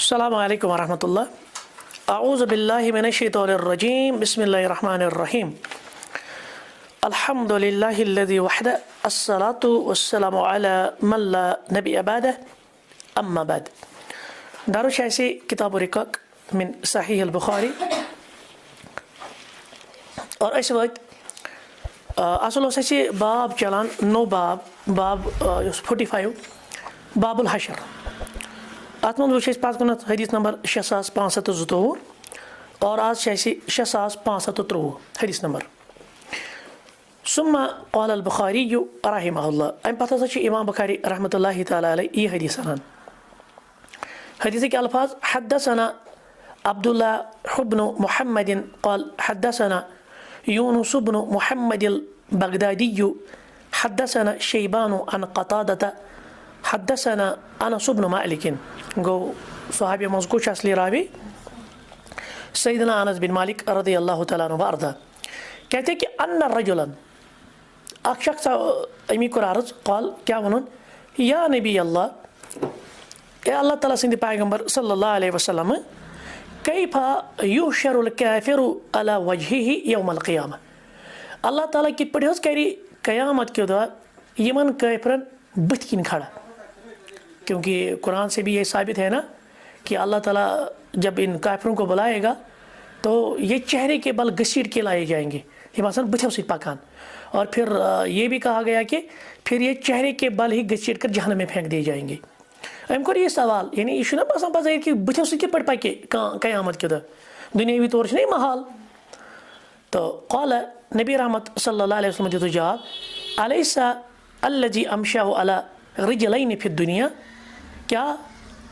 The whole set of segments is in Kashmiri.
अस्सलामु अलैकुम वरहमतुल्लाह। अऊज़ु बिल्लाहि मिनश्शैतानिर रजीम। बिस्मिल्लाहिर रहमानिर रहीम। अल्हम्दुलिल्लाहिल्लज़ी वहदा अस्सलातु वस्सलामु अला मन ला नबिय्य बअदह अम्मा बाद। दारुश ऐसी किताब रिक़ाक़ मिन सहीह अल-बुखारी और इस वक्त असल से बाब चलान नो बाब 45 बाबुल हशर अत मज वो पात कुन हदीस नंबर 6522 और आज 6523 हदीस नंबर। सुम्मा क़ाल अल-बुखारी रहमहुल्लाह। अम पत इमाम बुखारी रहमतुल्लाहि तआला अलैह ये हदीस अनान। हदीस के अल्फाज हद्दसना अब्दुल्लाह इब्न मुहम्मद क़ाल हद्दसना यूनुस इब्न मुहम्मद अल-बगदादी हद्दसना शैबान अन क़तादह हद्दसना अनस इब्न मालिक। गो सहाबी मज़कूर असली रावी सैयदना अनस बिन मालिक रज़ियल्लाहु तआला अन्हु अर्दा कहते कि अन्ना रजुलन अक शख्स अमी कोर अर्ज क़ाल क्या वनुन या नबी अल्लाह ए अल्लाह ताला सिंध पैगंबर सल्लल्लाहु अलैहि वसल्लम कैफा युहशरुल काफिरु अला वजहिही यौमल क़ियामा। अल्लाह ताला कित पढ़ करी क़यामत के दौर यमन काफिरन बथ किन खड़ा। क्योंकि कुरान से भी ये साबित है ना कि अल्लाह ताला जब इन काफिरों को बुलाएगा तो ये चेहरे के बल घसीट के लाए जाएंगे, ये मसन बथों से पकान। और फिर ये भी कहा गया कि फिर ये चेहरे के बल ही घसीट कर जहन्नम में फेंक दिए जाएंगे। अमको ये सवाल यानी यह ना बसान पजार कि बथों से पे पके क़यामत के दह दुनियावी तौर से महाल। तो क़ाल नबी रहमत सल्लल्लाहु अलैहि वसल्लम दितु जवाब अलैसा अल्लज़ी अमशाहु अला रिजलैनि फिद दुनिया। क्या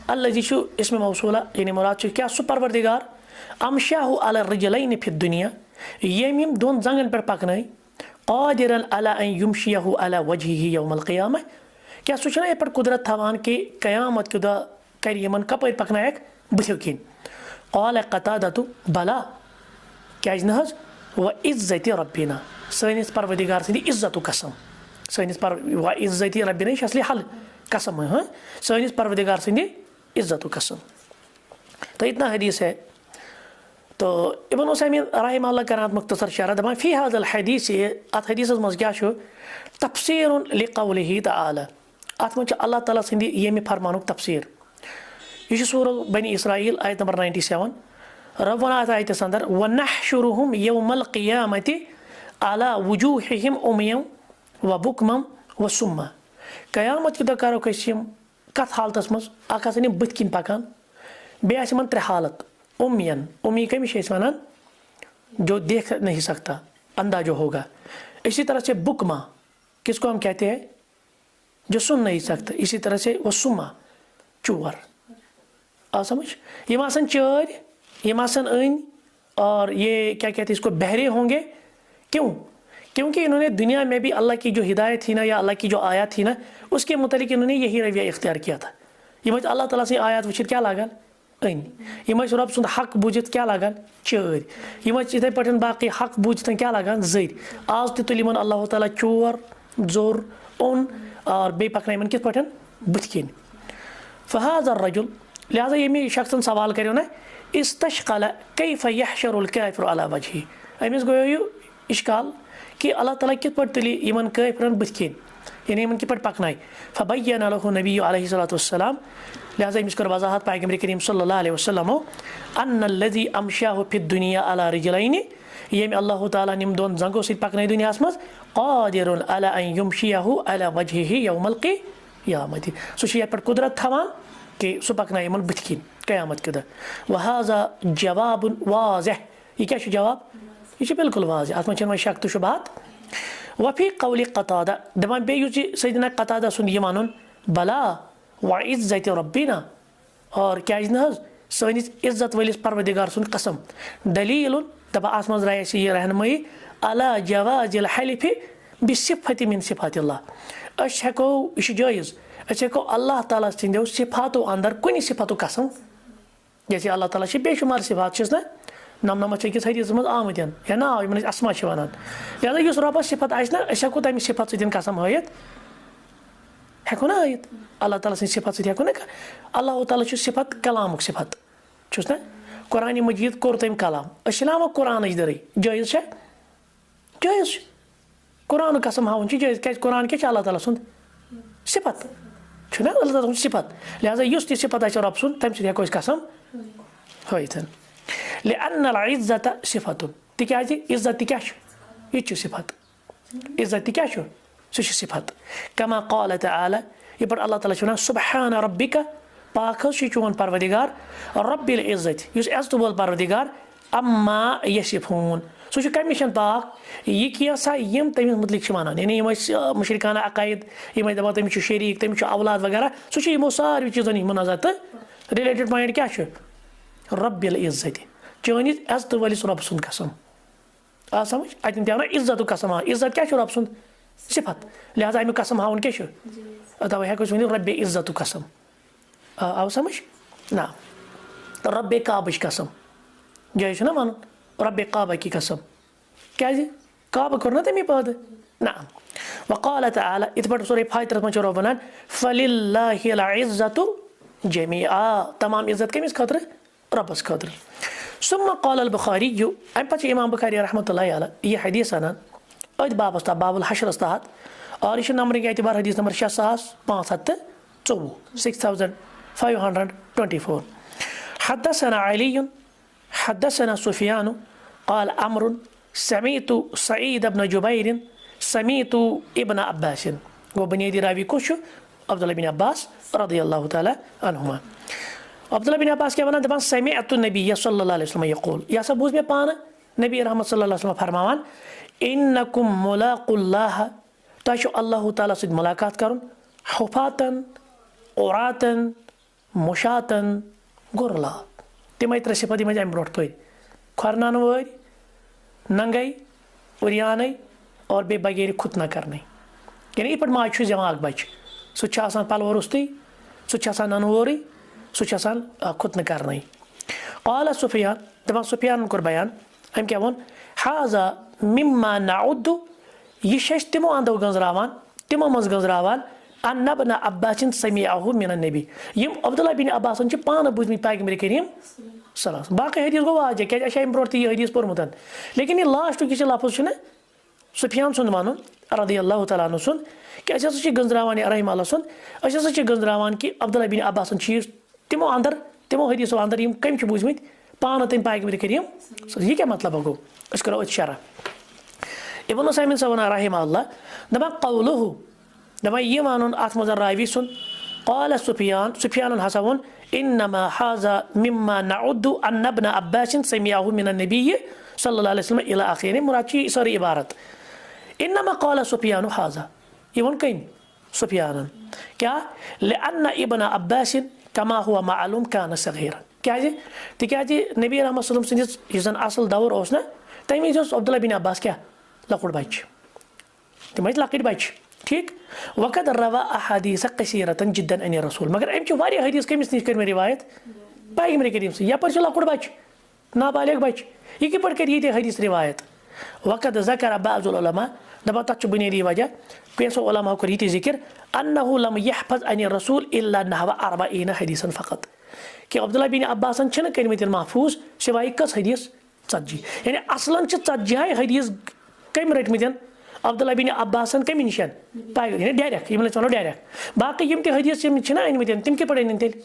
अल्लज़ी शु इसमें मौसूला यानी मुराद क्या सु परवरदिगार अमशाहु अला रिजलैनि फिद दुनिया यम दोन जंगन पर पकनाई क़ादिरन अला अन युमशियहु अला वजहिही यौमल क़ियामा। क्या सुचना ये पर कुदरत थवान के क़यामत के दह कर यमन कपर पकनायक बथो किन। क़ाल क़तादतु बला क्या नज व इज़्ज़त रब्बिना सनिस परवरदिगार सदी इज़्ज़तु कसम सनिस पर व इज़्ज़त रब्बिना असली हल कसम है सनिस परवरदिगार सदी इज़्ज़तु कसम। तो इतना हदीस है। तो इब्न उसैमीन रहमहुल्लाह करात मुख्तसर शरह दपान फी हाज़ल हदीस अत हदीस मज क्या तफसीरुन लिक़ौलिही तआला अत मज अल्लाह ताला सदी यमि फरमानुक तफसीर। यह सूरह बनी इसराइल आयत नंबर 97 रब वन आयत अंदर व नहशुरुहुम यौमल क़ियामति अला वुजूहिहिम उम्यम व बुकमम व सुम्मा। क़यामत के दह करो कथ हालतस मज अख बथ किन पकान बे त्रे हालत उम्यन उम्मी कमिश वन जो देख नहीं सकता अंधा जो होगा। इसी तरह से बुकमा किसको हम कहते हैं जो सुन नहीं सकता। इसी तरह से वो सुमा चूर आ समझ ये मासन चर ये मासन अन और ये क्या कहते हैं इसको बहरे होंगे। क्यों? क्योंकि इन्होंने दुनिया में भी अल्लाह की जो हिदायत थी ना या अल्लाह की जो आयत थी ना उसके मुतालिक इन्होंने यही रवैया इख्तियार किया था। ये मज अल्लाह ताला से आयत वुचित क्या लागन अन ये मज रब सुंद हक बूझित क्या लागन चर ये मज इथे पठन बाकी हक बूझित क्या लागन जर आज तुलिमन अल्लाह ताला चोर जोर उन और बे पकन कित पठन बथ किन। फ़हाज़ा रजुल लिहाजा ये शख्स सवाल करो ना इस्तशक़ल कैफ़ यहशरुल काफ़िरु अला वजही अमिस गो ये इश्काल कि अल्लाह ताला कित पट तुली यमन काफिरन बथ किन यानी यमन कित पट पकनाई। फ़बय्यन लहु नबी अलैहिस्सलातु वस्सलाम लिहाजा अमिस कर वज़ाहत पैगंबर करीम सल्लल्लाहु अलैहि वसल्लम अन्नल्लज़ी अमशाहु फिद दुनिया अला रिजलैनि यम अल्लाह ताला निम दोन जंगों से पकनाई दुनिया मज क़ादिरुन अला अन युमशियहु अला वजहिही यौमल क़ियामति सु पर कुदरत थवान कि सु पकनाई यमन बथ किन क़यामत के दह। वहाज़ा जवाबुन वाज़िह ये क्या जवाब ये बिल्कुल वाज़िह अत मज शक तो शुबहत। वफ़ी क़ौलि क़तादा दपान बे सैयदना क़तादा सुन ये मानुन बला व इज़्ज़त रब्बिना और क्या सनिस इज़्ज़त वलिस परवरदिगार सुन कसम दलीलुन दपा अत मज राय ये रहनुमाई अला जवाज़िल हलिफ़ि बिसिफ़ति मिन सिफ़ातिल्लाह अस हेको यह जायज़ अस हेको अल्लाह ताला सिंदो सिफ़ातो अंदर कुनि सिफ़ातो कसम जैसे अल्लाह ताला बेशुमार सिफ़ात ना नमनमत अकिस हदीस मज आमद या ना यमन अस्मा वन लिहाजा रबस सिफत आस ना अस हेको तमि सिफत सत कसम हयत ہٮ۪کو نا ہٲیِتھ اللہ تعالیٰ سٕنٛدِ صِفت سۭتۍ ہٮ۪کو نا اللہ تعالیٰ چھُ صِفت کلامُک صِفت چھُس نا قرآنِ مجیٖد کوٚر تٔمۍ کلام أسۍ چھِ لاوان قرآنٕچ دٔرٕے جٲیِز چھا جٲیِز چھُ قرآنُک قسم ہاوُن چھُ جٲیِز کیٛازِ قرآن کیٛاہ چھُ اللہ تعالیٰ سُنٛد صِفت چھُنہ اللہ تعالیٰ سُنٛد صِفت لہٰذا یُس تہِ صِفت آسہِ رۄبہٕ سُنٛد تَمہِ سۭتۍ ہٮ۪کو أسۍ قسم ہٲیِتھ لِأَنَّ العِزَّتَ صِفَتٌ تِکیٛازِ عزت تہِ کیٛاہ چھُ یہِ تہِ چھُ صِفت عزت تہِ کیٛاہ چھُ سُہ چھُ صِفت کما قالَ تعالیٰ یِتھ پٲٹھۍ اللہ تعالیٰ چھُ وَنان سُبحانَ رَبِّکَ پاک حظ چھُ چون پروردِگار رۄبِّ العزت یُس عزتہٕ وول پروردِگار اَمّا یَصِفوٗن سُہ چھُ کَمہِ نِش پاک یہِ کینٛژھا یِم تٔمِس مُتعلِق چھِ وَنان یعنی یِم ٲسۍ مُشرِکانہ عقایِد یِم ٲسۍ دَپان تٔمِس چھُ شریٖک تٔمِس چھُ اولاد وغیرہ سُہ چھُ یِمو ساروٕے چیٖزو نِش مُنَزَہ تہٕ رِلیٹِڈ پویِنٛٹ کیٛاہ چھُ رۄبِّ العزت چٲنِس عزتہٕ وٲلِس رۄبہٕ سُنٛد قسم آ سَمٕجھ اَتٮ۪ن تہِ آو نا عزتُک قسم آو عزت کیٛاہ چھُ رۄبہٕ سُنٛد صِفت لہٰذا اَمیُک قسم ہاوُن کیٛاہ چھُ تَوَے ہٮ۪کو أسۍ ؤنِتھ رۄبِ عزتُک قسم آو سَمٕجھ نہ رۄبِ کعبٕچ قسم جٲیِز چھُنہ وَنُن رۄبِ کعبہ کی قسم کیٛازِ کعبہٕ کوٚر نا تٔمی پٲدٕ نہ وقالَ تعالیٰ یِتھ پٲٹھۍ سورُے فاتِرَس منٛز چھُ رۄب وَنان فَلِلّٰهِ العِزَّتُ جَمِیعًا تمام عزت کٔمِس خٲطرٕ رۄبَس خٲطرٕ ثُمَّ قالَ البُخاری اَمہِ پَتہٕ چھِ اِمام بُخاری رحمتہ اللہِ علیہ یہِ حدیٖث اَنان أتھۍ بابَس تحت باب الحشرَس تحت اور یہِ چھُ نمبرٕکۍ اعتبار حدیٖث نمبر 6524 6524 حدثنا علی حدثنا سفیان قال عمرو سمعت سعید بن جبیر سمعت ابن عباس گوٚو بُنیٲدی راوی کُس چھُ عبداللہ بن عباس رضی اللہ تعالیٰ عنہما عبداللہ بن عباس کیٛاہ وَنان دَپان سمعت النبی صلی اللہ علیہ وسلم یقول یہِ ہسا بوٗز مےٚ پانہٕ نبی رحمت صلی اللہ علیہ وسلم فرماوان اِنکُم مُلاقُو اللہ تۄہہِ چھُ اللہ تعالیٰ سۭتۍ مُلاقات کَرُن حُفاتن عوراتن مُشاتن غُرلا تِمے ترٛےٚ صِفت یِم ٲسۍ اَمہِ برونٛٹھ پٔرۍ کھۄرناونہٕ وٲلۍ ننٛگے اُریانے اور بیٚیہِ بغیر خُتنہ کَرنٕے یعنی یِتھ پٲٹھۍ ماجہِ چھُ زٮ۪وان اکھ بَچہِ سُہ تہِ چھُ آسان پَلوو روٚستُے سُہ تہِ چھُ آسان ننہٕ وورٕے سُہ چھُ آسان خُتنہٕ کَرنٕے قال سفیان دَپان سفیانن کوٚر بیان أمۍ کیٛاہ ووٚن حاذا مما نعُدُ یہِ چھِ أسۍ تِمو اَندو گٔنٛزراوان تِمو منٛز گٔنٛزراوان ان ابن عباسن سمعہ من النبی یِم عبداللہ بن عباسن چھِ پانہٕ بوٗزمٕتۍ پیغمبر کریٖم صلی اللہ علیہ وسلم باقٕے حدیٖث گوٚو واجہ کیٛازِ اَسہِ چھِ اَمہِ برونٛٹھ تہِ یہِ حدیٖث پوٚرمُت لیکِن یہِ لاسٹُک یُس یہِ لفظ چھُنہ سفیان سُنٛد وَنُن رضی اللہ تعالیٰ عنہ سُنٛد کہِ أسۍ ہسا چھِ گٔنٛزراوان یہِ رحم اللہ سُنٛد أسۍ ہسا چھِ گٔنٛزراوان کہِ عبداللہ بن عباسن چھِ یُس تِمو اندر تِمو حدیٖثو اندر یِم کٔمۍ چھِ بوٗزمٕتۍ پانہٕ تٔمۍ پیغمبر کریٖم یہِ کیٛاہ مطلب گوٚو أسۍ کَرو أتھۍ شرح ابن عثیمین صٲب وَنان رحمہ اللہ دَپان قولُہُ دَپان یہِ وَنُن اَتھ منٛز راوی سُنٛد قال سفیان سفیانن ہسا ووٚن انما حاذا مما نعُدُ ان ابن عباسن سمعہ من النبی صلی اللہ علیہ وسلم الی آخر یعنی مُراد چھِ یہِ سٲرٕے عبارت انما قال سفیان حاذا یہِ ووٚن کٔمۍ سفیانن کیٛاہ لأن ابن عباسن کما ہوا معلوم کانہ صغیرا کیٛازِ تِکیٛازِ نبی رحمت صلی اللہ علیہ وسلم سٕنٛدِس یُس زن اصل دور اوس نہ تمہِ وِزِ اوس عبداللہ بن عباس کیٛاہ لۄکُٹ بچہِ تِم ٲسۍ لۄکٕٹۍ بچہِ ٹھیٖک وقت روا احادیٖث کثیٖرتن جدن ان رسول مگر أمۍ چھِ واریاہ حدیٖث کٔمِس نِش کٔرۍ مےٚ رِوایت پیغمبر کریٖم سٕنٛدۍ یپٲرۍ چھُ لۄکُٹ بچہِ نابالغ بچہِ یہِ کِتھ پٲٹھۍ کَرِ ییٖتیاہ حدیٖث رِوایت وقت ذکر بعض العلماء دَپان تَتھ چھُ بُنیٲدی وجہ کینٛژھو علماء کوٚر یہِ تہِ ذِکر انہُ لم یحفظ عن رسول الا نحو اربعین حدیٖثن فقط کہِ عبداللہ بن عباسن چھِنہٕ کٔرمٕتۍ محفوٗظ سِوایہِ کٔژ حدیٖث 40 یعنی اصلن چھِ 40 حدیٖث کٔمۍ رٔٹمٕتۍ عبداللہ بن عباسن کٔمہِ نِش یعنی ڈایریکٹ یِمن أسۍ وَنو ڈایریکٹ باقٕے یِم تہِ حدیٖث یِم چھِنہ أنمٕتۍ تِم کِتھ پٲٹھۍ أنِنۍ تیٚلہِ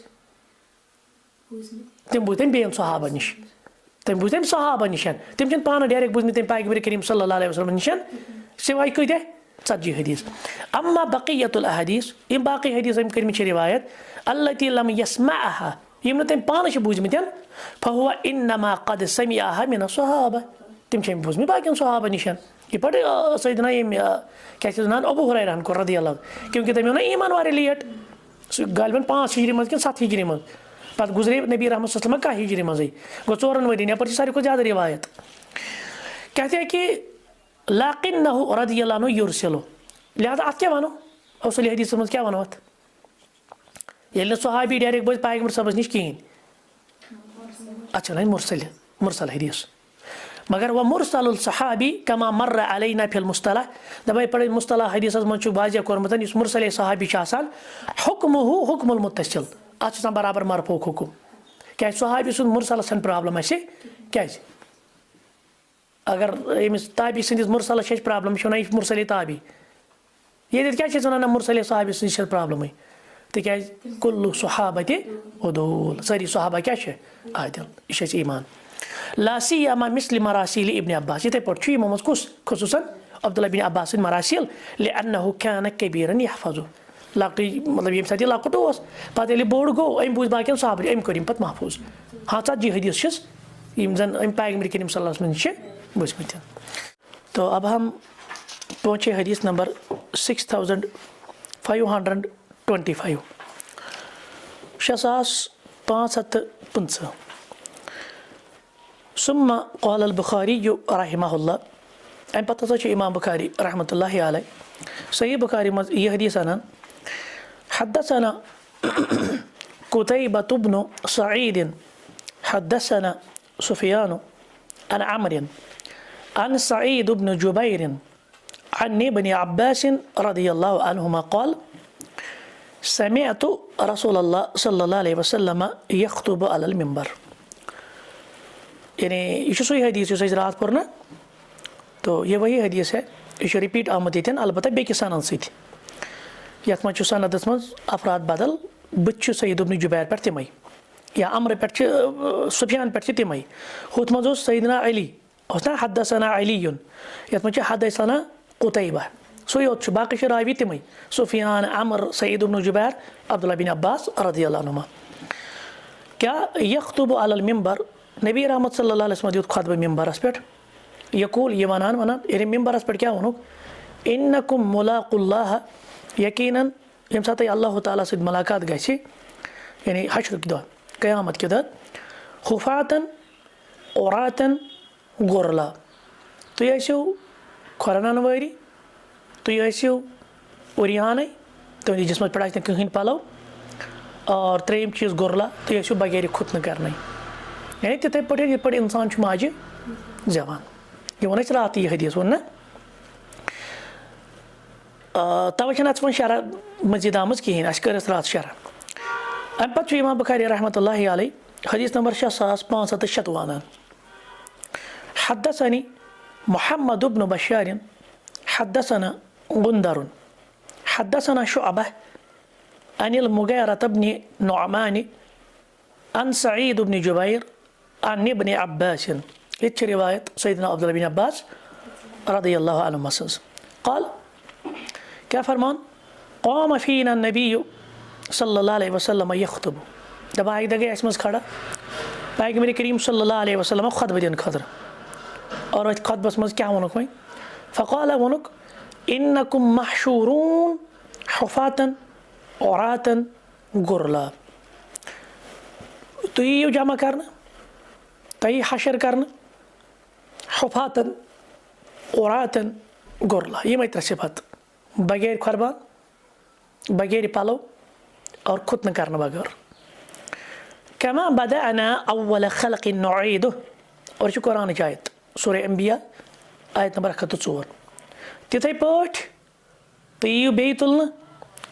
تِم بوٗزۍ تٔمۍ بیٚیَن صحابن نِش تٔمۍ بوٗزۍ تٔمۍ صحابن نِش تِم چھِنہٕ پانہٕ ڈایریکٹ بوٗزمٕتۍ تٔمۍ پیغمبر کریٖم صلی اللہ علیہ وسلم نِش سِوایہِ کۭتیاہ 40 حدیٖث اما بقیت الحدیٖث یِم باقٕے حدیٖث أمۍ کٔرمٕتۍ چھِ رِوایت التی لم یسمعها یِم نہٕ تٔمۍ پانہٕ چھِ بوٗزمٕتۍ فہو انما قد سمعها من الصحابہ تِم چھِ أمۍ بوٗزمٕتۍ باقین صحابن نِش یِتھ پٲٹھۍ سیدنا ییٚمۍ کیٛاہ چھِ وَنان ابوٗ ہُریرہن کوٚر رضی اللہ کیونکہِ تٔمۍ اوٚن نا ایٖمان واریاہ لیٹ سُہ غالبن 5 ہجری منٛز کِنہٕ 7 ہجری منٛز پتہٕ گُزرے نبی رحمت صلی اللہ علیہ وسلم کاہ ہجری منٛزٕے گوٚو 4 ؤرین یپٲرۍ چھِ ساروی کھۄتہٕ زیادٕ رِوایت کہتے ہیں کہ لاکنہُ رضی اللہ عنہ یُرسلُ لہٰذا اَتھ کیٛاہ وَنو اصوٗلی حدیٖثس منٛز کیٛاہ وَنو اَتھ ییٚلہِ نہٕ صحابی ڈایریکٹ بوزِ پیغمبر صٲبس نِش کِہیٖنۍ اَتھ چھِ وَنان مُرسل حدیٖث मगर वह मुरसल सहाबी कमा मर्र अलैना फिल मुस्तला दबाई पढ़े मुस्तला हदीस मज वाजिया कोरमत इस मुरसल सहाबी हुक्मुहु हुक्मुल मुत्तसिल आसान बराबर मरफूक हुकुम क्या सहाबी सुन मुरसलस प्रॉब्लम क्या अगर अमिस ताबी सदिस मुरसलस प्रॉब्लम यह मुरसल ताबी ये क्या वन मुरसल सहाबी सदिस प्रॉब्लम तिक कुल्लु सहाबत उदूल सारी सहाबा क्या आदिल यह ईमान ला सियमा मिस्ल मरासिल इब्न अब्बास इथे पे यमो मज कुस खुसूसन अब्दुल्लाह बिन अब्बास मरासिल लिअन्नहु कान कबीरन यहफज़ु लकट मतलब ये साथ लकट पे बोड़ गो अम बूझ बाकियन साहब अम कर पे महफूज हाँ 40 हदीस जन अम पैगम्बर करीम सल्लल्लाहु अलैहि वसल्लम बूझमत। तो अब हम पहुँचे हदीस नंबर 6525 6550 सुम्मा क़ाल अल-बुखारी रहमहुल्लाह अम पता इमाम बुखारी रहमतुल्लाहि अलैह सही बुखारी मज यह हदीस अनान हद्दसना कुतैबा इब्न सईद हद्दसना सुफियान अन अम्र अन सईद इब्न जुबैर अन इब्न अब्बास रज़ियल्लाहु अन्हुमा क़ाल समिअतु रसूलल्लाह सल्लल्लाहु अलैहि वसल्लम यख्तुबु अलल मिंबर यानी यह सही हदीस इस रात पर ना तो ये वही हदीस है यह रिपीट आमद ये अलबत्ता बेकि सनद सत यथ मज सनदस मज अफराद बदल बह सईद इब्न जुबैर पे तम या अम्र पे सुफियान पे तम हुत मज सईदना अली ना हद्दसना अली यथ मज हद्दसना कुतैबा सो योत बाकी रावी तम सुफियान अम्र सईद इब्न जुबैर अब्दुल्लाह बिन अब्बास रज़ियल्लाहु अन्हुमा क्या यख्तुबु अलल मिंबर नबी रहमत सल्लल्लाहु अलैहि वसल्लम दियुत खुतबा मिंबरस पे यकूल ये वनान ये मिंबरस पे क्या वनुक इन्नकुम मुलाकुल्लाह यकीनन यम साथ अल्लाह ताला से मुलाकात गछि यानी हश्र के दौर क़यामत के दौर खुफातन औरातन गुरला तुम आसो खुरनान वारी तुम आसो उरियान तुम जिसम पे आस कहीं पलव और त्रेम चीज़ गुरला तुम आसो बगैर खुतन करने यानी तिथे पे इंसान माजे जवान ये वन रात यह हदीस वो ना तवे अत शरह मजीद आम कहें कर रात शरह अम पे इमाम बुखारी रहमतुल्लाहि अलैह हदीस नंबर 6550 वन हद्दसनी मुहम्मद इब्न बशार हद्दसना गुंदर हद्दसना शुअबह अनिल मुगीरह इब्न नुअमान अन सईद इब्न जुबैर अन इब्न अब्बास ये रिवायत सैयदना अब्दुल्लाह बिन अब्बास रज़ियल्लाहु अन्हुमा क़ाल क्या फरमान क़ाम फ़ीना नबी सल्लल्लाहु अलैहि वसल्लम यख्तुब जब आए दगे मज खड़ा पैगम्बर करीम सल्लल्लाहु अलैहि वसल्लम खुतबा दिन खतर और खुतबस मज क्या वनुक वही फ़क़ाल वनुक इन्नकुम महशूरून हुफ़ातन औरातन गुरला तो ये जमा करना तय हशर करना हुफ़ातन औरातन गुरला ये मैं सिफत बगैर खुरबान बगैर पलव और खुद न करना बगैर कमा बदअना अव्वल खल्क़ नुईदुह और यह कुरान आयत सूरह अंबिया आयत नंबर 104 तिथे पठ तो यू बे तुलन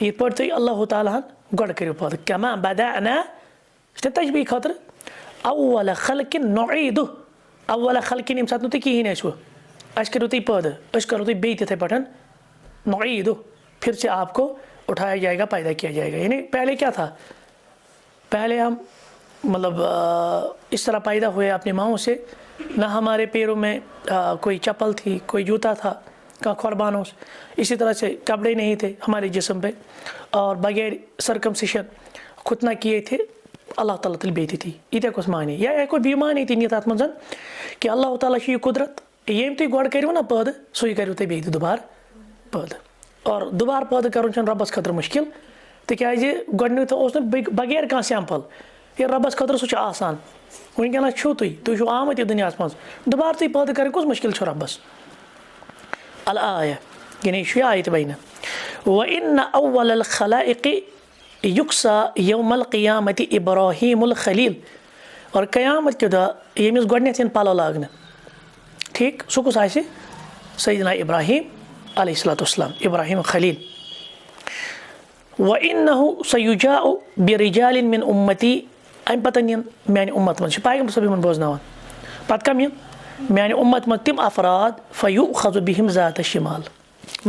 ये पे तुम अल्लाह ताला गड करो पद कमा बदअना तजबी खतर अव्वल खल्क़ नुईदुह अव्वल खल्क़ यम सात तुम कहें अस करो तुम पद अस करो तुम बे तिथे पठन नुईदुह फिर से आपको उठाया जाएगा पैदा किया जाएगा यानी पहले क्या था पहले हम मतलब इस तरह पैदा हुए अपनी माँओं से ना हमारे पैरों में कोई चप्पल थी कोई जूता था कहाँ कुर्बानों इसी तरह से कपड़े नहीं थे हमारे जिस्म पे और बगैर सरकमसिशन खुतना किए थे अल्लाह ताला तल बेती थी इतने कुछ माने या कोई भी मानी थी तथ मज कि अल्लाह ताला की कुदरत यम तुम गड करो ना पद सू करो तुम बेत दुबार पद और दुबार पद कर रबस खतर मुश्किल तिकाज गोडनिक बगैर कह सैंपल ये रबस खतर सह आसान वनकस तुम आमत दुनिया मज दुबार तुम पद कर कुछ मुश्किल रबस अल आया यानी यह आयत बन व इन अव्वल खलाइक़ युक्सा यौमल क़ियामत इब्राहीमुल खलील और क़यामत के दह यमिस गोडनेथ पलो लागन ٹھیٖک سُہ کُس آسہِ سیدنا ابراہیٖم علیہ الصلوۃ والسلام ابراہیٖم خلیٖل وَإِنَّهُ سَيُجَاءُ بِرِجَالٍ مِّنْ أُمَّتِي اَمہِ پَتہٕ یِن میانہِ اُمت منٛز چھِ پیغمبر صٲب یِمن بوزناوان پَتہٕ کَم یِن میانہِ اُمت منٛز تِم افراد فَيُؤْخَذُ بِهِمْ ذات الشِمال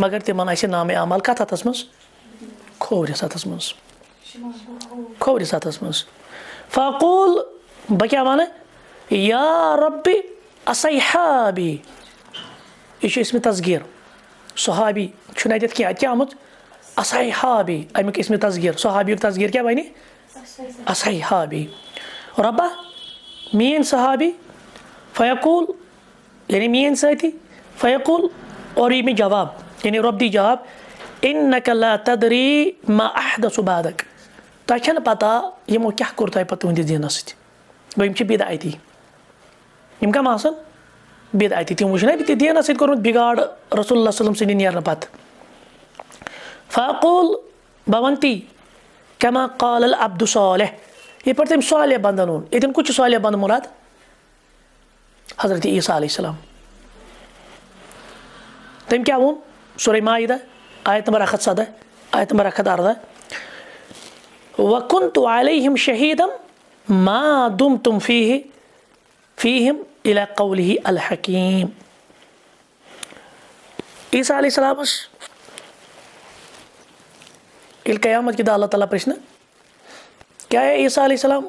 مگر تِمن آسہِ نامے اعمال کَتھ ہَتَس منٛز کھوورِس ہَتَس منٛز کھوورِس ہَتَس منٛز فَأَقوٗل بہٕ کیاہ وَنہٕ یا رۄبِ اصحابی یہِ چھُ اِسمِ تصغیٖر صحابی چھُنہٕ اَتٮ۪تھ کینٛہہ اَتہِ کیاہ آمُت اصحابی اَمیُک اِسمِ تصغیٖر صحابیُک تصغیٖر کیاہ بَنہِ اصحابی رۄبا میٲنۍ صحابی فیقوٗل یعنی میٲنۍ سٲتھی فیقوٗل اور یی مےٚ جواب یعنی رۄب دی جواب اِنَّکَ لا تدری ما احدث بعدک تۄہہِ چھَنہٕ پَتہ یِمو کیاہ کوٚر تۄہہِ پَتہٕ تُہنٛدِس دیٖنَس سۭتۍ گوٚو یِم چھِ بِدعتی یِم کَم آسان بِدعتی تِم وٕچھنا دیٖنَس سۭتۍ کوٚرمُت بِگاڑ رسول اللہ صلی اللہ علیہ وسلم سٕنٛدِ نیرنہٕ پَتہٕ فاقوٗل بہٕ وَنہٕ تی کما قال العبد صالح یِتھ پٲٹھۍ تٔمۍ صالح بنٛدن ووٚن ییٚتٮ۪ن کُس چھُ صالح بنٛد مُراد حضرت عیٖسیٰ علیہ السلام تٔمۍ کیاہ ووٚن سورہ مائدہ آیت نمبر 117 آیت نمبر 118 وَكُنتُ عَلَيْهِمْ شَهِيدًا مَا دُمْتُمْ فِيهِمْ إِلَى قَوْلِهِ الْحَكِيمِ عیٖسیٰ علیہ السلامس ییٚلہِ قیامت کہِ دۄہ اللہ تعالیٰ پرٛژھنہٕ کیاہ عیٖسیٰ علیہ السلام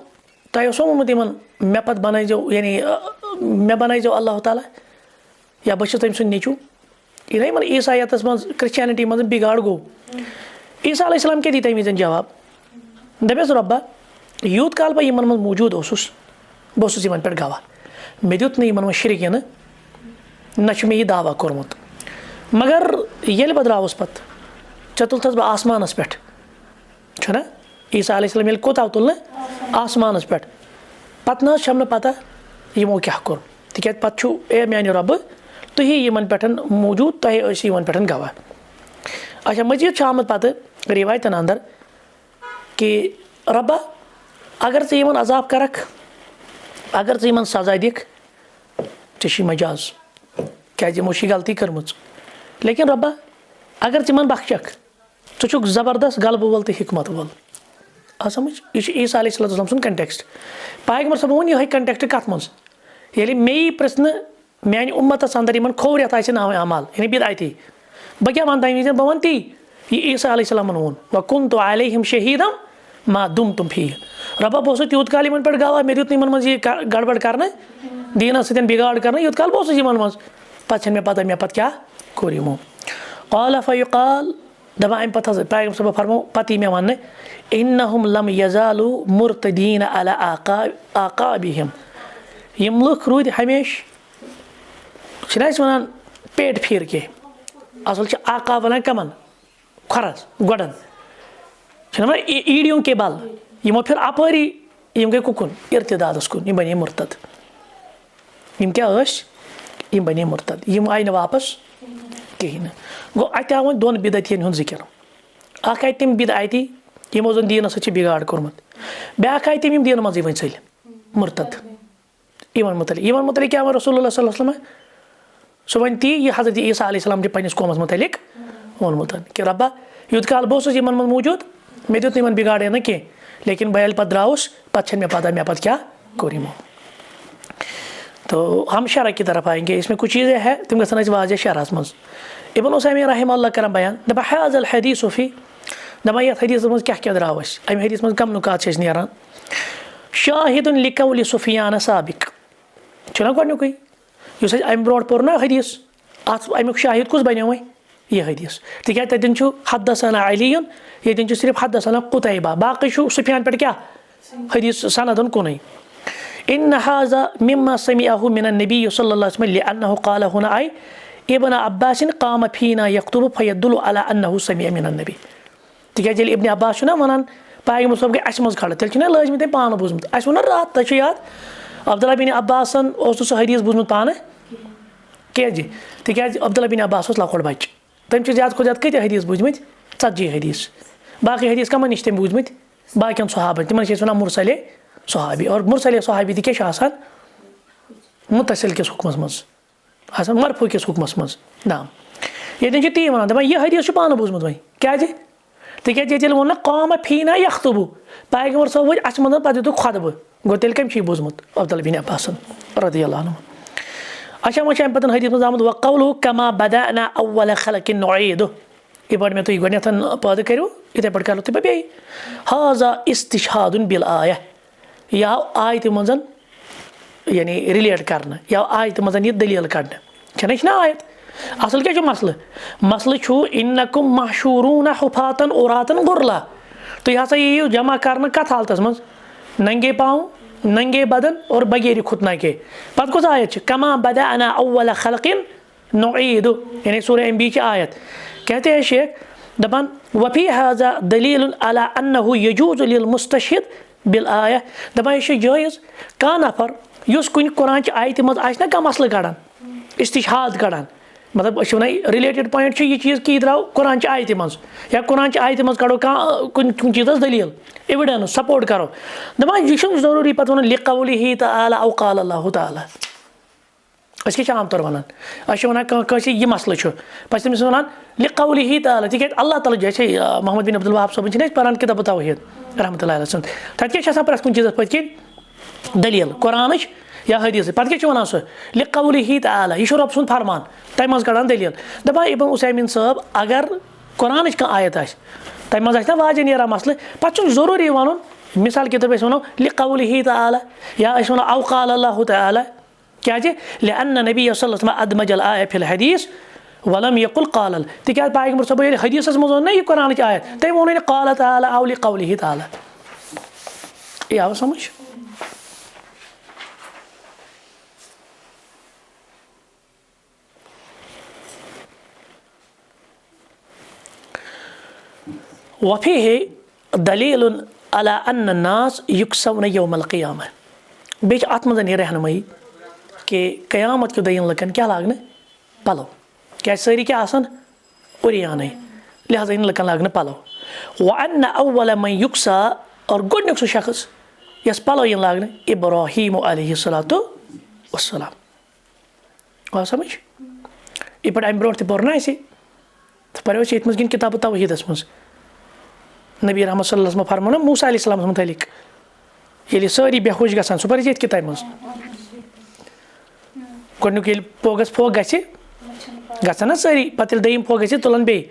تۄہہِ اوسوٕ ووٚنمُت یِمن مےٚ پتہٕ بنٲیزیو یعنی مےٚ بنٲیزیو اللہ تعالیٰ یا بہٕ چھُس تٔمۍ سُنٛد نیٚچوٗ یہِ نا یِمن عیٖسایتس منٛز کرسچینٹی منٛز بِگاڑ گوٚو عیٖسیٰ علیہ السلام کیاہ دی تَمہِ وِزِ جواب دَپیٚس رۄبا یوٗت کال بہٕ یِمن منٛز موٗجوٗد اوسُس بہٕ اوسُس یِمن پٮ۪ٹھ گواہ مےٚ دیُت نہٕ یِمن منٛز شِرکِنہٕ نہ چھُ مےٚ یہِ دعوا کوٚرمُت مگر ییٚلہِ بہٕ درٛاوُس پتہٕ ژےٚ تُلتھس بہٕ آسمانس پٮ۪ٹھ چھُنہ عیٖسیٰ علیہ السلام ییٚلہِ کوٚت آو تُلنہٕ آسمانس پٮ۪ٹھ پتہٕ نہ حظ چھَم نہٕ پتہ یِمو کیاہ کوٚر تِکیازِ پتہٕ چھُ اے میانہِ رۄبہٕ تُہی یِمن پٮ۪ٹھ موٗجوٗد تۄہہِ ٲسِو یِمن پٮ۪ٹھ گواہ اچھا مٔزیٖد چھُ آمُت پتہٕ رِوایتن انٛدر کہِ رۄبا اگر ژٕ یِمن عذاب کرکھ اگر ژٕ یِمن سزا دِکھ ژےٚ چھُے مجاز کیازِ یِمو چھِ غلطی کٔرمٕژ لیکن رۄبا اگر ژٕ یِمن بخشکھ ژٕ چھُکھ زبردست غلبہٕ وول تہٕ حکمت وول آ سمجھ یہِ چھُ عیٖسیٰ علیہ السلام سُنٛد کنٹیکسٹ پیغمبر صٲبن ووٚن یِہوے کنٹیکٹ کتھ منٛز ییٚلہِ مےٚ یی پرژھنہٕ میانہِ اُمتس انٛدر یِمن کھوورِتھ آسہِ نامے اعمال یعنی بِدعتی بہٕ کیاہ وَنہٕ تَمہِ وِزِ بہٕ وَنہٕ تی یہِ عیٖسیٰ علیہ السلامن ووٚن وَكُنتُ عَلَيْهِمْ شَهِيدًا مَا دُمْتُمْ فِيهِمْ رۄبا بہٕ اوسُس تیوٗت کال یِمن پٮ۪ٹھ گواہ مےٚ دیُت نہٕ یِمن منٛز یہِ گڑبڑ کرنہٕ دیٖنس سۭتۍ بِگاڑ کرنہٕ یوٗت کال بہٕ اوسُس یِمن منٛز پتہٕ چھنہٕ مےٚ پتہ مےٚ پتہٕ کیاہ کوٚر یِمو قال فیُقال دپان اَمہِ پتہٕ حظ پیغمبر صٲبن فرموو پتہٕ یی مےٚ وننہٕ اِنَّهُمْ لَمْ يَزَالُوا مُرْتَدِينَ عَلَى أَعْقَابِهِمْ یِم لُکھ روٗدۍ ہمیشہِ چھِنہ أسۍ وَنان پیٹہِ پھیٖر کینٛہہ اصل چھِ عقاب وَنان کَمن کھۄرس گۄڈن چھِنہ وَنان ایٖڈیوں کے بل یِمو پھِر اپٲری یِم گٔے کُکُن اِرتِدادس کُن یِم بنے مُرتد یِم کیاہ ٲسۍ یِم بنے مُرتد یِم آیہِ نہٕ واپس کِہینۍ نہٕ گوٚو اَتہِ آو وۄنۍ دۄن بِدعتین ہُنٛد ذِکر اکھ آیہِ تِم بِدعتی یِمو زن دیٖنس سۭتۍ چھِ بِگاڑ کوٚرمُت بیاکھ آیہِ تِم یِم دیٖنہٕ منٛزٕے وۄنۍ ژٔلۍ مُرتد یِمن مُتعلِق کیاہ ووٚن رسول اللہ صلی اللہ علیہ وسلم سُہ وَنہِ تی یہِ حضرت عیٖسیٰ علیہ السلام چھُ پنٕنِس قومس مُتعلِق ووٚنمُت کہِ رۄبا یوٗت کال بہٕ اوسُس یِمن منٛز موٗجوٗد مےٚ دیُت نہٕ یِمن بِگاڑے نہٕ کینٛہہ لیکن بہٕ ییٚلہِ پتہٕ درٛاوُس پتہٕ چھنہٕ مےٚ پتہ مےٚ پتہٕ کیاہ کوٚر یِمو تو ہم شرح کی طرف آئیں گے इसमें कुछ चीज़ें है تِم گژھن اَسہِ واضح شرحس منٛز ابن عثیمین رحمہ اللہ کران بیان دپان حاذ الحدیث فی دپان یتھ حدیثس منٛز کیاہ کیاہ درٛاو اَسہِ امہِ حدیث منٛز کم نُکات چھِ اَسہِ نیران شاہد لقول سفیان سابق چھُنہ گۄڈنیُکُے یُس اَسہِ امہِ برونٛٹھ پوٚر نا حدیث اتھ امیُک شاہد کُس بنیو وۄنۍ یہِ حدیث تِکیازِ تتٮ۪ن چھُ حدثنا علی ییٚتٮ۪ن چھُ صرف حدثنا قتیبہ باقٕے چھُ سفیان پٮ۪ٹھ کیاہ حدیث سندن کُنُے ان هذا مما سمعه من النبي صلى الله عليه وسلم لانه قال هنا اي ابن عباس قام فينا يكتب فيدل على انه سمع من النبي تِکیازِ ییٚلہِ ابن عباس چھُنہ وَنان پیغمبر صٲب گٔے اَسہِ منٛز کھڑا تیٚلہِ چھُنہ لٲزمی تٔمۍ پانہٕ بوٗزمُت اَسہِ ووٚن نہ راتھ تۄہہِ چھُ یاد عبداللہ بن عباسن اوس نہٕ سُہ حدیث بوٗزمُت پانہٕ کیازِ تِکیازِ عبداللہ بن عباس اوس لۄکُٹ بچہِ تٔمۍ چھِ زیادٕ کھۄتہٕ زیادٕ کۭتیاہ حدیث بوٗزمٕتۍ 40 حدیث باقٕے حدیث کمن نِش تٔمۍ بوٗزمٕتۍ باقین صحابن تِمن چھِ أسۍ وَنان مُرسلے صحابی اور مُرسلے صحابی تہِ کیاہ چھُ آسان مُتصل کِس حُکمس منٛز آسان مرفوٗع کِس حُکمَس منٛز نعم ییٚتٮ۪ن چھِ تی وَنان دَپان یہِ حدیٖث چھُ پانہٕ بوٗزمُت وۄنۍ کیٛازِ تِکیٛازِ ییٚتہِ ییٚلہِ ووٚن نہ قامہ فیٖنا یختبوٗ پیغمبر صٲب وٲتۍ اَسہِ منٛز پَتہٕ دِتُکھ خۄطبہٕ گوٚو تیٚلہِ کٔمۍ چھُ یہِ بوٗزمُت عبداللہ بِن عباسن رضی اللہ عنہ اچھا وۄنۍ چھِ اَمہِ پَتہٕ حدیٖث منٛز آمُت وقولُہ کما بدأنا اول خلق نعیدُہ یِتھ پٲٹھۍ مےٚ تُہۍ گۄڈنٮ۪تھ پٲدٕ کٔرِو یِتھَے پٲٹھۍ کَرو تُہۍ بہٕ بیٚیہِ حاذا استشہادُن بالآیہ یہِ آو آیتہِ منٛز یعنی رِلیٹ کَرنہٕ یا آیتہِ منٛز یہِ دٔلیٖل کَڑنہٕ چھَنہ یہِ چھِنہ آیت اَصٕل کیٛاہ چھُ مسلہٕ مسلہٕ چھُ اِنکُم محشوٗروٗنہ حُفاتن عُراتن غُرلا تُہۍ ہسا یِیِو جمع کَرنہٕ کَتھ حالتَس منٛز ننگے پاؤں ننگے بدن اور بغیر خُتنہ کے پَتہٕ کۄس آیت چھِ کما بدأنا اول خلقٍ نعیدُہ یعنی سورہ انبیاء چھِ آیت کہتے ہیں شیخ دَپان وفی حاذا دلیٖل علی انہ یجوٗز للمستشہد بالآیہ دَپان یہِ چھُ جٲیز کانٛہہ نفر یُس کُنہِ قرآنچہِ آیتہِ منٛز آسہِ نہ کانٛہہ مسلہٕ کَڑان استشہاد کَڑان مطلب أسۍ چھِ وَنان رِلیٹِڈ پویِنٹ چھُ یہِ چیٖز کہِ یہِ درٛاو قرآنچہِ آیتہِ منٛز یا قرآنچہِ آیتہِ منٛز کَڑو کانٛہہ کُنہِ چیٖزَس دٔلیٖل اِوِڈٮ۪نٕس سپوٹ کَرو دَپان یہِ چھُنہٕ ضروٗری پَتہٕ وَنُن لِقولیہِ تعالیٰ او قال اللہُ تعالیٰ أسۍ کیٛاہ چھِ عام طور وَنان أسۍ چھِ وَنان کٲنٛسہِ یہِ مسلہٕ چھُ پَتہٕ چھِ تٔمِس وَنان لِقولیہِ تعالیٰ تِکیٛازِ اللہ تعالیٰ جیسے محمد بِن عبدالوہاب صٲبٕنۍ چھِنہٕ أسۍ پَران کِتاب توحیٖد رحمتہ اللہ علیہ سُنٛد تَتہِ کیٛاہ چھِ آسان پرٛٮ۪تھ کُنہِ چیٖزَس پٔتۍ کِنۍ دٔلیٖل قرآنٕچ یا حدیٖثٕچ پَتہٕ کیٛاہ چھُ وَنان سُہ لِقولیہِ تعالیٰ یہِ چھُ رۄب سُنٛد فرمان تَمہِ منٛز کَڑان دٔلیٖل دَپان ابن عثیمیٖن صٲب اگر قرآنٕچ کانٛہہ آیت آسہِ تَمہِ منٛز آسہِ نہ واجہِ نیران مسلہٕ پَتہٕ چھُنہٕ ضروٗری وَنُن مِثال کے طور پر أسۍ وَنو لِقولیہِ تعالیٰ یا أسۍ وَنو او قال اللہُ تعالیٰ کیٛازِ لأن نبی صلی اللہ علیہ وسلم ادمج الآیہ فی الحدیث ولم یقل قال تِکیٛازِ پیغمبر صٲبن ییٚلہِ حدیٖثس منٛز ووٚن نہ یہِ قرآنٕچ آیت تٔمۍ ووٚنُے نہٕ قال تعالیٰ او لِقولیہِ تعالیٰ یہِ آو سمجھ وفیہ دلیٖل علی ان الناس یُکسون یوم القیامہ بیٚیہِ چھِ اَتھ منٛز یہِ رہنمٲیی کہِ قیامت کیو دۄہ یِن لُکن کیٛاہ لاگنہٕ پَلو کیٛازِ سٲری کیٛاہ آسان اُریانٕے لہٰذا یِن لُکن لاگنہٕ پَلو وَأَنَّ اَوَّلَ مَن یُکسا اور گۄڈنیُک سُہ شخص یۄس پَلو یِن لاگنہٕ اِبراہیٖمُ علیہ الصلاتُ وَسلام آو سمجھ یِتھ پٲٹھۍ اَمہِ برونٛٹھ تہِ پوٚر نہ اَسہِ تہٕ پَرو أسۍ ییٚتہِ منٛز کِنہٕ کِتابہٕ توحیٖدَس منٛز نبی رحمت صلی اللہ علیہ وسلم فرمو نہ موسیٰ علیہ السلامَس مُتعلِق ییٚلہِ یہِ سٲری بے ہوش گژھان سُہ پَرِ ییٚتہِ کِتابہِ منٛز گۄڈنیُک ییٚلہِ پھوٚک گژھِ گژھان نہ سٲری پَتہٕ ییٚلہِ دوٚیِم پھوٚک گژھِ تُلان بیٚیہِ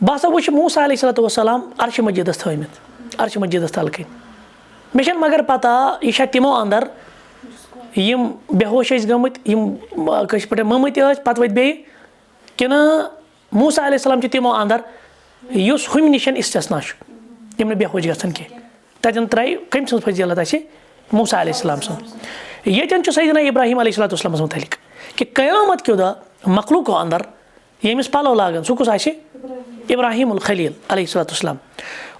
بہٕ ہسا وٕچھِ موسیٰ علیہ الصلاتُ وسلام عرشہِ مجیٖدَس تھٲومٕتۍ عرشہِ مجیٖدَس تَل کَنۍ مےٚ چھَنہٕ مگر پَتہ یہِ چھا تِمو اَنٛدر یِم بے ہوش ٲسۍ گٔمٕتۍ یِم کٲشِر پٲٹھۍ مٔمٕتۍ ٲسۍ پَتہٕ ؤتھۍ بیٚیہِ کِنہٕ موسیٰ علیہ السلام چھِ تِمو اَنٛدر یُس ہُمہِ نِش اِستثنا چھُ یِم نہٕ بے ہوش گژھن کینٛہہ تَتٮ۪ن ترٛایہِ کٔمۍ سٕنٛز فضیٖلت اَسہِ موسیٰ علیہ السلام سٕنٛز ییٚتٮ۪ن چھُ سیدنا ابراہیٖم علیہ الصلاتُ وسلامَس مُتعلِق کہِ قیامت کیو دۄہ مخلوٗقو اَنٛدر ییٚمِس پَلو لاگان سُہ کُس آسہِ ابراہیٖم الخلیٖل علیہ الصلاتُ وسلام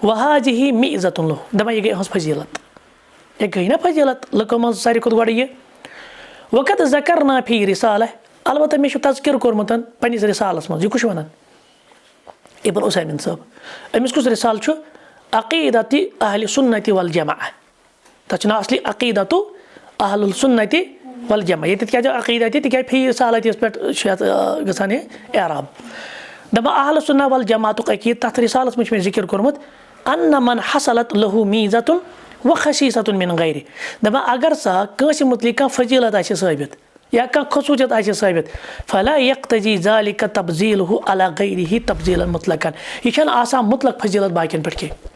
وَحاظِہی مِعزۃ اللہُ دَپان یہِ گٔے یِہٕنٛز فضیٖلت یہِ گٔے نہ فضیٖلت لُکو منٛز ساروی کھۄتہٕ گۄڈٕ یہِ وقت ذکرنا فی رِسالہ البتہ مےٚ چھُ تذکِر کوٚرمُت پنٛنِس رِسالس منٛز یہِ کُس چھُ وَنان ابن عثیمیٖن صٲب أمِس کُس رِسالہٕ چھُ عقیٖدتِ اہلِ سُنتِ والجماع تَتھ چھُ ناو اَصلی عقیٖدتُ اہل السُنتِ والجماع ییٚتٮ۪تھ کیٛازِ آو عقیٖدتِ تِکیٛازِ فی رِسالتِس پٮ۪ٹھ چھُ یَتھ گژھان یہِ اعراب دَپان اہل السُنہ والجماعتُک عقیٖدٕ تَتھ رِسالس منٛز چھُ مےٚ ذِکِر کوٚرمُت ان من حصلت لہُ میٖزتُن وخصیٖصتُن من غیرِ دَپان اگر سا کٲنٛسہِ مُتعلِق کانٛہہ فضیٖلت آسہِ ثٲبِت یا کانٛہہ خصوٗصیت آسہِ ثٲبِت فلا یقتضی ذالِکَ تبزیٖلہُ علی غیرِہِ تبزیٖلن مطلقن یہِ چھَنہٕ آسان مُطلق فضیٖلت باقین پٮ۪ٹھ کینٛہہ